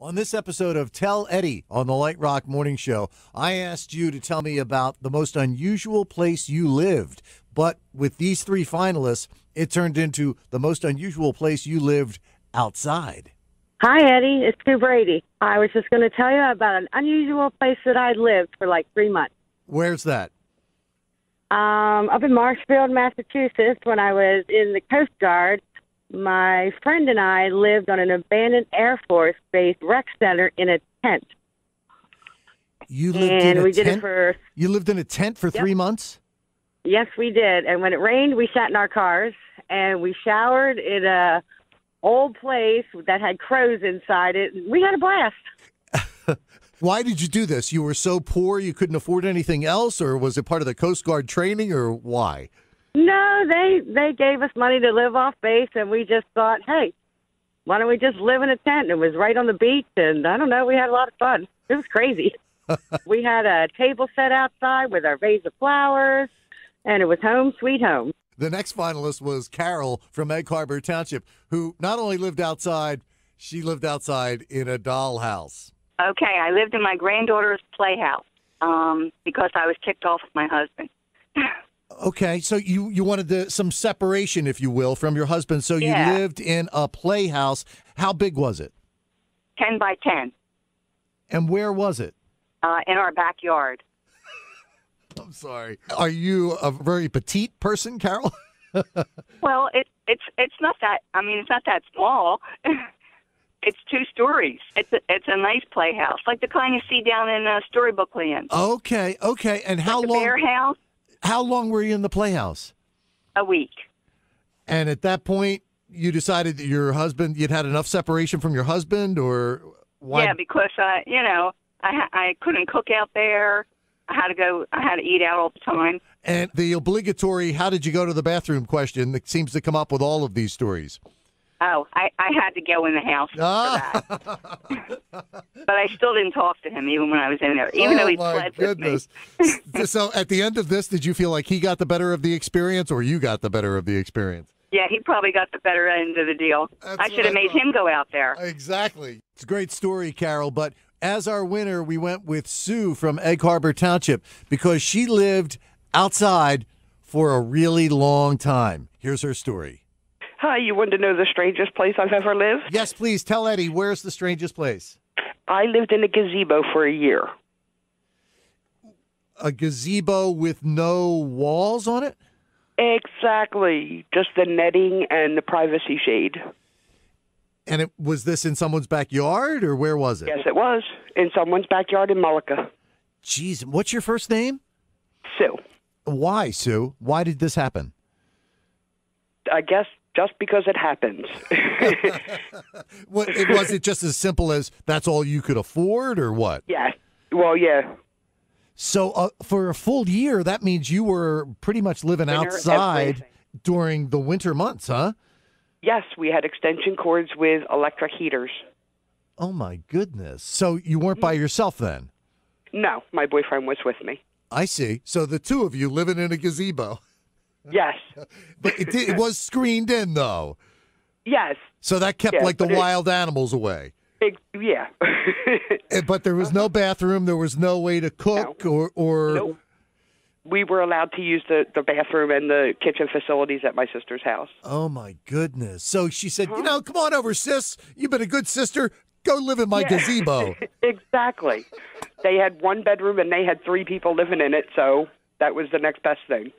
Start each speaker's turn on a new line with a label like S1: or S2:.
S1: On this episode of Tell Eddie on the Light Rock Morning Show, I asked you to tell me about the most unusual place you lived. But with these three finalists, it turned into the most unusual place you lived outside.
S2: Hi, Eddie. It's Sue Brady. I was just going to tell you about an unusual place that I lived for like 3 months.
S1: Where's that?
S2: Up in Marshfield, Massachusetts, when I was in the Coast Guard. My friend and I lived on an abandoned Air Force Base rec center in a tent.
S1: You lived in a tent?
S2: Did it for...
S1: You lived in a tent for 3 months?
S2: Yes, we did. And when it rained, we sat in our cars, and we showered in a old place that had crows inside it. We had a blast.
S1: Why did you do this? You were so poor you couldn't afford anything else, or was it part of the Coast Guard training, or why?
S2: No, they gave us money to live off base, and we just thought, hey, why don't we just live in a tent? And it was right on the beach, and I don't know, we had a lot of fun. It was crazy. We had a table set outside with our vase of flowers, and it was home sweet home.
S1: The next finalist was Carol from Egg Harbor Township, who not only lived outside, she lived outside in a dollhouse.
S3: Okay, I lived in my granddaughter's playhouse because I was kicked off with my husband.
S1: Okay, so you wanted some separation, if you will, from your husband. So you lived in a playhouse. How big was it?
S3: 10 by 10.
S1: And where was it?
S3: In our backyard.
S1: I'm sorry. Are you a very petite person, Carol?
S3: Well, it's not that. I mean, it's not that small. It's 2 stories. It's a nice playhouse, like the kind you see down in Storybook Land.
S1: Okay. And how
S3: like
S1: long?
S3: The bear house.
S1: How long were you in the playhouse?
S3: A week.
S1: And at that point, you decided that you'd had enough separation from your husband, or why?
S3: Yeah, because I couldn't cook out there. I had to eat out all the time.
S1: And the obligatory "how did you go to the bathroom" question that seems to come up with all of these stories.
S3: Oh, I had to go in the house for that. But I still didn't talk to him even when I was in there, even though he fled with me.
S1: So at the end of this, did you feel like he got the better of the experience, or you got the better of the experience?
S3: Yeah, he probably got the better end of the deal. I should have made him go out there.
S1: Exactly. It's a great story, Carol, but as our winner, we went with Sue from Egg Harbor Township because she lived outside for a really long time. Here's her story.
S4: Hi, you want to know the strangest place I've ever lived?
S1: Yes, please. Tell Eddie, where's the strangest place?
S4: I lived in a gazebo for a year.
S1: A gazebo with no walls on it?
S4: Exactly. Just the netting and the privacy shade.
S1: And was this in someone's backyard, or where was it?
S4: Yes, it was. In someone's backyard in Mullica.
S1: Jeez, what's your first name?
S4: Sue.
S1: Why, Sue? Why did this happen?
S4: I guess just because it happens.
S1: Was it just as simple as that's all you could afford, or what?
S4: Yeah. Well, yeah.
S1: So for a full year, that means you were pretty much living outside
S4: everything.
S1: During the winter months, huh?
S4: Yes, we had extension cords with electric heaters.
S1: Oh, my goodness. So you weren't by yourself then?
S4: No, my boyfriend was with me.
S1: I see. So the two of you living in a gazebo.
S4: Yes.
S1: But it was screened in, though.
S4: Yes.
S1: So that kept, the wild animals away.
S4: Yeah.
S1: But there was no bathroom. There was no way to cook or...
S4: Nope. We were allowed to use the bathroom and the kitchen facilities at my sister's house.
S1: Oh, my goodness. So she said, come on over, sis. You've been a good sister. Go live in my gazebo.
S4: Exactly. They had 1 bedroom and they had 3 people living in it, so that was the next best thing.